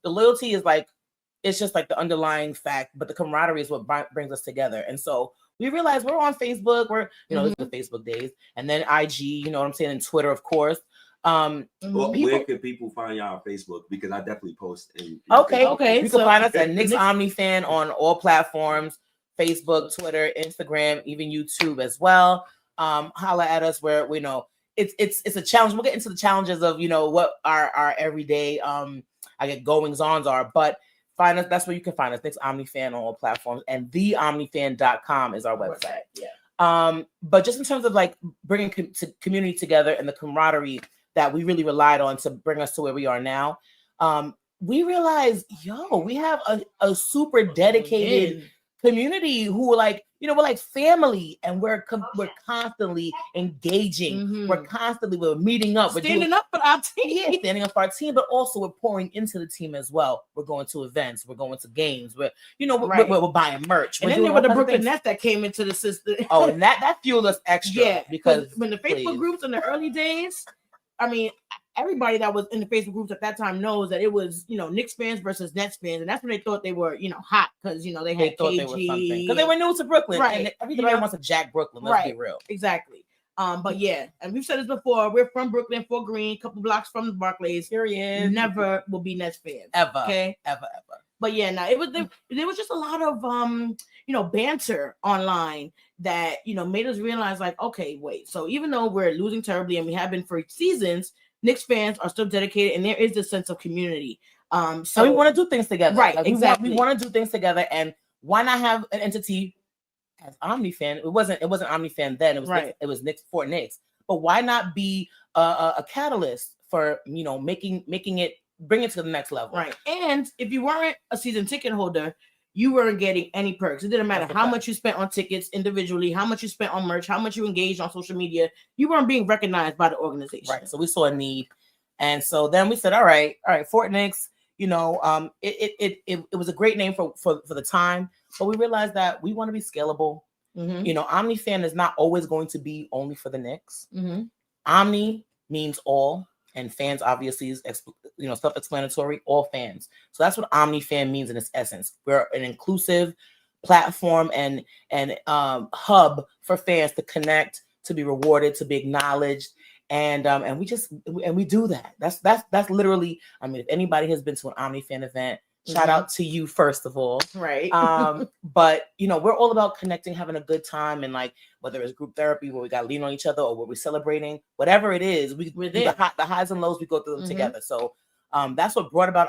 the loyalty is like, it's just like the underlying fact, but the camaraderie is what brings us together. And so we realized we're on Facebook, we're, this is the Facebook days, and then IG, you know what I'm saying, and Twitter, of course. Well, where can people find y'all on Facebook? Because I definitely post. Okay. You can find us at Knicks Omni Fan on all platforms: Facebook, Twitter, Instagram, even YouTube as well. Holla at us where we know it's a challenge. We'll get into the challenges of what our everyday goings-ons are, but find us. That's where you can find us. Knicks Omni Fan on all platforms, and theomnifan.com is our website. Yeah. But just in terms of like bringing community together and the camaraderie that we really relied on to bring us to where we are now, we realized, we have a super dedicated community who we're like family, and we're constantly engaging. We're meeting up. We're standing up for our team. Yeah, standing up for our team, but also we're pouring into the team as well. We're going to events. We're going to games. We're buying merch. And then there were the Brooklyn Nets that came into the system. Oh, and that fueled us extra. Yeah, because when the Facebook groups in the early days, I mean, everybody that was in the Facebook groups at that time knows that it was, Knicks fans versus Nets fans, and that's when they thought they were, hot because they had thought KG. They were something because they were new to Brooklyn, right? And everybody wants to jack Brooklyn. Let's be real, exactly. But yeah, and we've said this before. We're from Brooklyn, Fort Greene, a couple blocks from the Barclays. Period. Never will be Nets fans ever. Okay, ever. But yeah, now there was just a lot of banter online that made us realize like, okay, wait. So even though we're losing terribly and we have been for seasons, Knicks fans are still dedicated, and there is this sense of community. So we want to do things together, right? Exactly. We want to do things together, and why not have an entity as OmniFan? It wasn't OmniFan then. It was it was Knicks for Knicks. But why not be a catalyst for making it, bring it to the next level? Right. And if you weren't a season ticket holder, you weren't getting any perks. It didn't matter how much you spent on tickets individually, how much you spent on merch, how much you engaged on social media. You weren't being recognized by the organization. Right. So we saw a need. And so then we said, all right, Fort Knicks, it was a great name for the time, but we realized that we want to be scalable. OmniFan is not always going to be only for the Knicks. Omni means all, and fans obviously is self-explanatory, all fans. So that's what OmniFan means in its essence. We're an inclusive platform and hub for fans to connect, to be rewarded, to be acknowledged, and we do that. That's literally. I mean, if anybody has been to an OmniFan event, shout out to you first of all. Right. But we're all about connecting, having a good time, and like whether it's group therapy where we got to lean on each other or where we're celebrating, whatever it is, we're the highs and lows, we go through them together. So that's what brought about